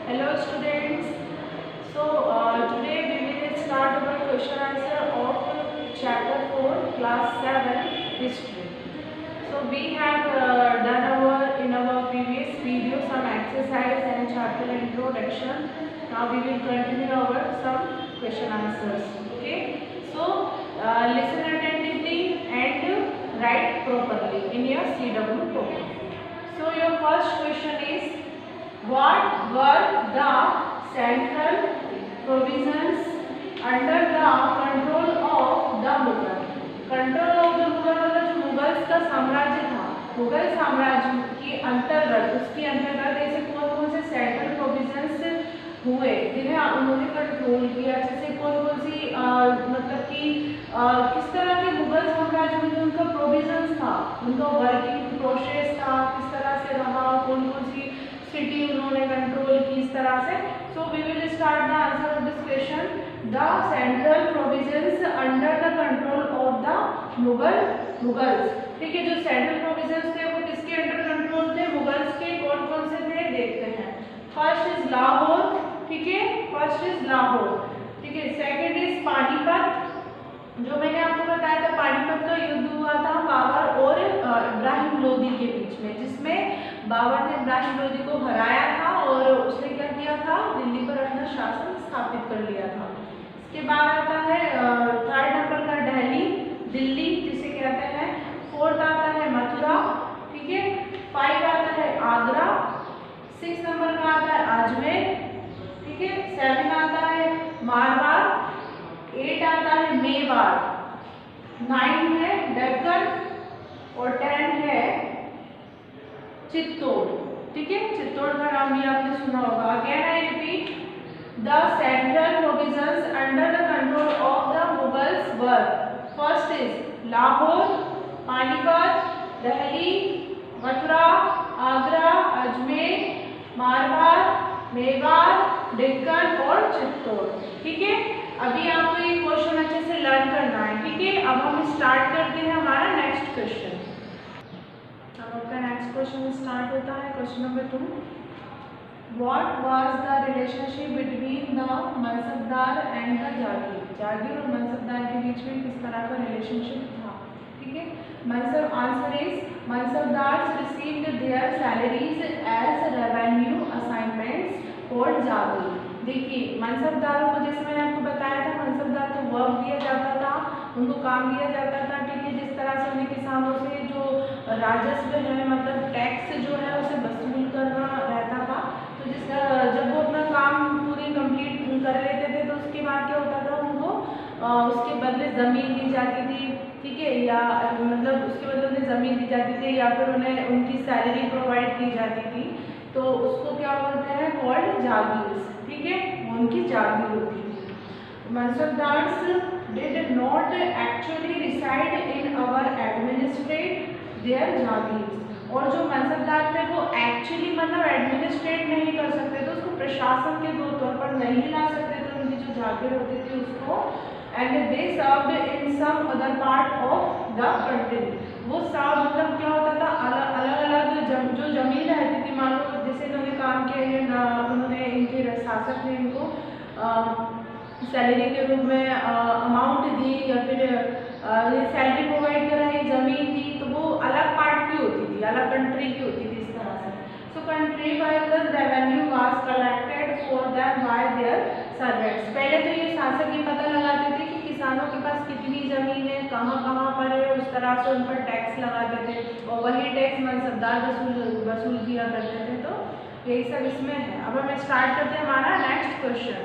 Hello students. Today we will start our question answer of chapter 4 class 7 history. So we have done in our previous video some exercise and chapter introduction. Now we will continue our some question answers. Okay. Listen attentively and write properly in your CW program. So your first question is, what were the central provisions under the control of the Mughal? Control of the Mughal मतलब जो Mughals का साम्राज्य था, मुगल साम्राज्य के अंतर्गत उसके अंतर्गत ऐसे कौन कौन से सेंट्रल प्रोविजंस हुए जिन्हें उन्होंने कंट्रोल किया, जैसे कौन कौन सी मतलब कि किस तरह के मुगल साम्राज्य में जो उनका प्रोविजंस था, उनका वर्किंग प्रोसेस था, किस तरह से रहा, कौन कौन सी सिटी उन्होंने कंट्रोल की इस तरह से. So we will start the answer of this question. The central provisions under the control of the Mughals. ठीक है, जो सेंट्रल प्रोविजंस थे वो किसके अंडर कंट्रोल थे? मुगल्स के. कौन कौन से थे देखते हैं. First is Lahore. ठीक है, फर्स्ट इज लाहौर. ठीक है, सेकंड इज पानीपत. जो मैंने आपको बताया था पानीपत का युद्ध हुआ था बाबर और इब्राहिम लोदी के बीच में, जिसमें बाबर ने इब्राहिम लोदी को हराया था और उसने क्या किया था, दिल्ली पर अपना शासन स्थापित कर लिया था. इसके बाद आता है थर्ड नंबर का दिल्ली जिसे कहते हैं. फोर्थ आता है मथुरा. ठीक है, 5 आता है आगरा. 6 नंबर का आता है अजमेर. ठीक है, 7 आता है मारवाड़. 8 आता है मेवाड़. 9 है दक्कन और 10 है चित्तौड़. ठीक है, चित्तौड़ का नाम भी आपने सुना होगा. Again I repeat, the central provisions under the control of the Mughals were, first is Lahore, Panipat, Delhi, Mathura, Agra, Ajmer, Marwar, Mewar, Deccan और चित्तौड़. ठीक है, अभी आपको ये क्वेश्चन अच्छे से लर्न करना है. ठीक है, अब हम स्टार्ट करते हैं हमारा नेक्स्ट क्वेश्चन. अब आपका नेक्स्ट क्वेश्चन स्टार्ट होता है. Question number 2, what was the relationship between the mansabdar and the jagir. Jagir और मनसबदार के बीच में किस तरह का रिलेशनशिप था. ठीक है, mansab answer is mansabdars received their salaries as revenue assignments for jagir. देखिए, मनसबदारों को जैसे मैंने आपको बताया था, मनसबदार को वर्क दिया जाता था, उनको काम दिया जाता था. ठीक है, जिस तरह से उन्हें किसानों से जो राजस्व है मतलब टैक्स जो है उसे वसूल करना रहता था. तो जब वो अपना काम पूरी कंप्लीट कर लेते थे तो उसके बाद क्या होता था, उनको उसके बदले ज़मीन दी जाती थी. ठीक है, या मतलब उसके बदले उन्हें ज़मीन दी जाती थी या फिर उन्हें उनकी सैलरी प्रोवाइड की जाती थी. तो उसको क्या बोलते हैं, कॉल्ड जागीर. ठीक है, वो उनकी जागीर होती थी. Mansabdars did not actually reside in our administrate their jagir. और जो मनसबदार थे वो एक्चुअली मतलब एडमिनिस्ट्रेट नहीं कर सकते थे, उसको प्रशासन के तौर पर नहीं ला सकते थे उनकी जो जागीर होती थी उसको. And they served in some other part of the country. वो सर्व मतलब क्या होता था, अलग अलग जो जमीन रहती थी, मान लो जैसे इन्होंने काम किया है, उन्होंने इनके शासक ने इनको सैलरी के रूप में अमाउंट दी या फिर सैलरी प्रोवाइड करा है, ज़मीन दी, तो वो अलग पार्ट की होती थी, अलग कंट्री की होती थी इस तरह से. सो country wise revenue was collected for them by there servants. पहले तो ये शासक ये पता लगाते थे कि किसानों के पास कितनी ज़मीन है, कहाँ कहाँ पर है, उस तरह से उन पर टैक्स लगाते थे और वही टैक्स मनसबदार वसूल किया करते थे. तो यही सब इसमें है. अब हम स्टार्ट करते हैं हमारा नेक्स्ट क्वेश्चन.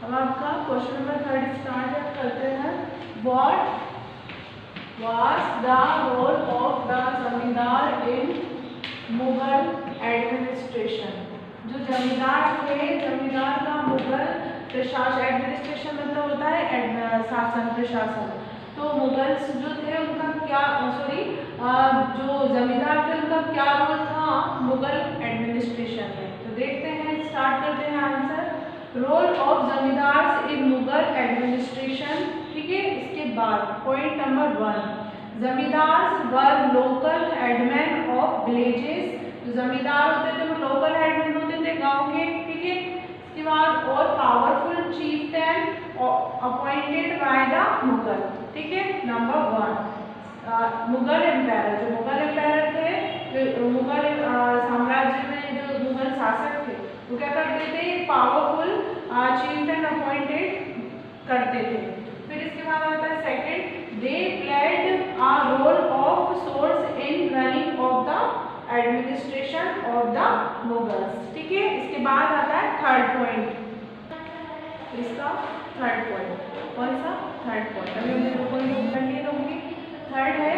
अब आपका क्वेश्चन नंबर 3 स्टार्ट करते हैं. What was the role of the zamindar in Mughal administration. जो जमींदार थे, जमींदार का मुगल प्रशासन, एडमिनिस्ट्रेशन मतलब होता है शासन, प्रशासन. तो मुगल्स जो थे उनका क्या जो जमींदार थे उनका क्या रोल था मुगल एडमिनिस्ट्रेशन में. तो देखते हैं, स्टार्ट करते हैं answer. Role of zamindars in Mughal administration. ठीक है, इसके बाद point number 1, zamindars were local headman of villages. जो जमींदार होते थे वो लोकल हेडमैन होते थे गांव के. Appointed by the Mughal. ठीक है, नंबर 1 मुगल एम्पायर। जो मुगल एम्पायर थे, मुगल साम्राज्य में जो मुगल शासक थे वो क्या करते थे, पावरफुल चीफटन अपॉइंटेड करते थे। फिर इसके बाद आता है second, they played a role of source in running of the administration of the Mughals. ठीक है, इसके बाद आता है थर्ड पॉइंट, इसका थर्ड पॉइंट कौन सा, थर्ड पॉइंट अभी हमने पॉइंट कर लिए होंगे। थर्ड है,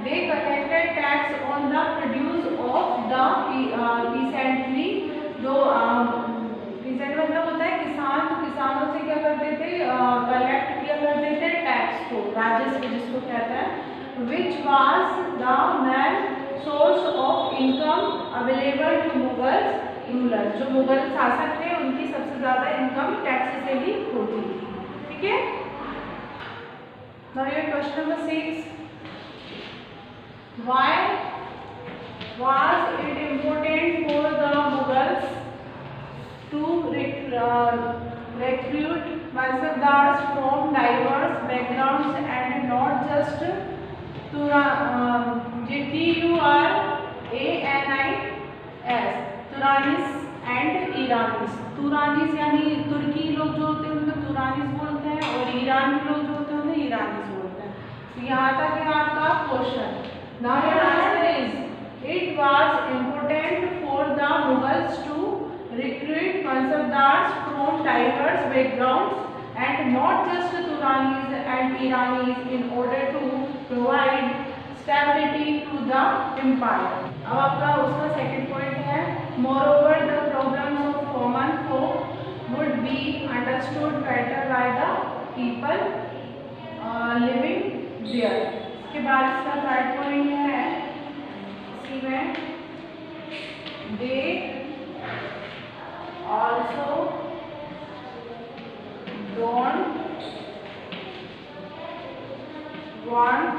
they collected tax on the produce of the peasantry. जो पीसेंट मतलब होता है किसान, तो किसानों से क्या करते थे, कलेक्ट किया करते थे टैक्स को, राजस्व जिसको कहते हैं। Which was the main source of income available to Mughal ruler. जो मुगल शासक थे उनकी सबसे ज्यादा इनकम टैक्स से ही होती थी। ठीक है, now your question number 6, why was it important for the Mughals to recruit mansabdars from diverse backgrounds and not just Turanis and Iranis। तुरानीस यानी तुर्की लोग जो होते हैं उनको तुरानीस बोलते हैं, और ईरान के लोग जो होते हैं उन्हें ईरानीस बोलते हैं। तो यहाँ तक है आपका question. Now your answer is, it was important for the Mughals to recruit mansabdars from diverse backgrounds and not just Turanis and Iranis in order to provide stability to the empire। अब आपका उसका सेकंड पॉइंट है, moreover the problems of common folk would be understood better by the people living there। इसके बाद इसका third point है, इसी में they also don't want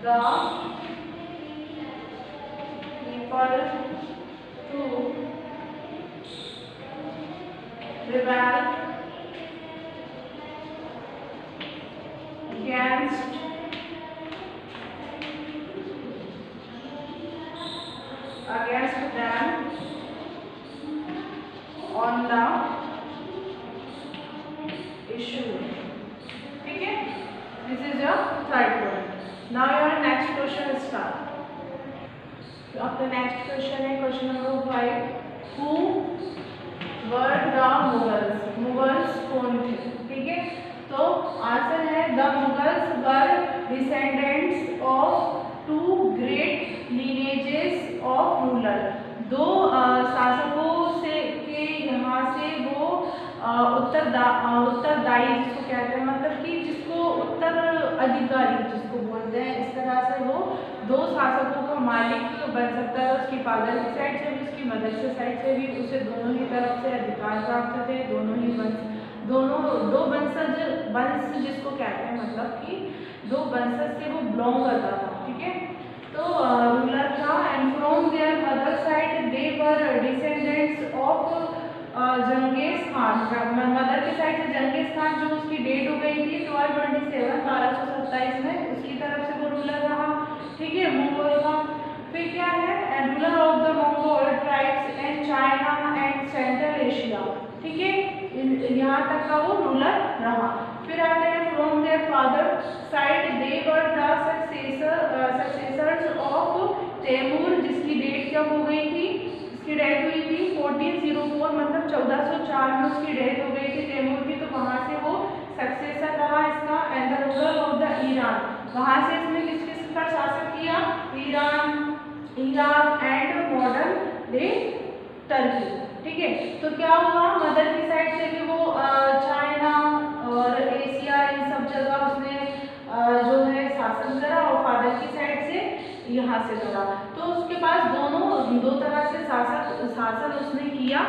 the people to rebel against them on the issue। ठीक है, this is your third point। now your next question start। तो आपका नेक्स्ट क्वेश्चन है question number 5, who were the Mughals. Mughals कौन थे। ठीक है, तो आंसर है the Mughals were descendants of 2 great lineages of ruler. 2 शासकों से के यहाँ से वो उत्तरदायी जिसको कहते हैं, मतलब कि जिसको उत्तराधिकारी जिसको बोलते हैं, इस तरह से वो 2 शासकों का मालिक बन सकता है। उसकी फादर की साइड से भी उसकी मदर की साइड से भी उसे दोनों ही तरफ से अधिकार प्राप्त थे। दोनों ही दो वंश जिसको कहते हैं, मतलब कि 2 वंशज से वो बिलोंग करता था। ठीक है, तो रूलर था। And from their mother side they were descendants of Genghis Khan. Mother की साइड से जंगेज खान, जो उसकी डेट हो गई थी 1227 में, उसकी तरफ से वो रूलर रहा। ठीक है, मंगोल का। फिर क्या है, ruler of the Mongol tribes in China and central Asia. ठीक है, यहाँ तक का वो रूलर रहा। फिर आते हैं from their father side they were the successors of Timur, जिसकी डेट क्या हो गई थी, इसकी डेथ हुई थी 1404, मतलब 1404 में उसकी डेथ हो गई थी तैमूर की। तो वहाँ से वो सक्सेसर रहा इसका। And the ruler of the Iran, वहाँ से इसने किस पर शासन किया, Iran, Iraq and modern day Turkey. ठीक है, तो क्या हुआ, मदर की साइड से भी वो चाइना और एशिया इन सब जगह उसने जो है शासन करा, और फादर की साइड से यहाँ से करा। तो उसके पास दोनों 2 तरह से शासन उसने किया।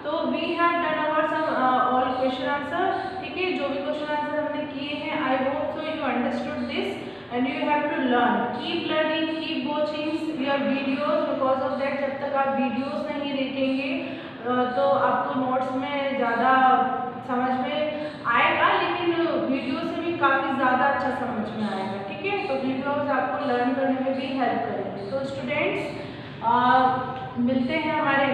तो we have done our some all question answer. ठीक है, जो भी क्वेश्चन आंसर हमने किए हैं, I hope so you understood this and you have to learn. Keep learning, keep watching your videos, because of that जब तक आप वीडियोस नहीं देखेंगे तो आपको नोट्स में ज़्यादा समझ में आएगा, लेकिन अच्छा समझ में आएगा। ठीक है, तो वीडियोज आपको लर्न करने में भी हेल्प करेंगे। तो स्टूडेंट्स मिलते हैं हमारे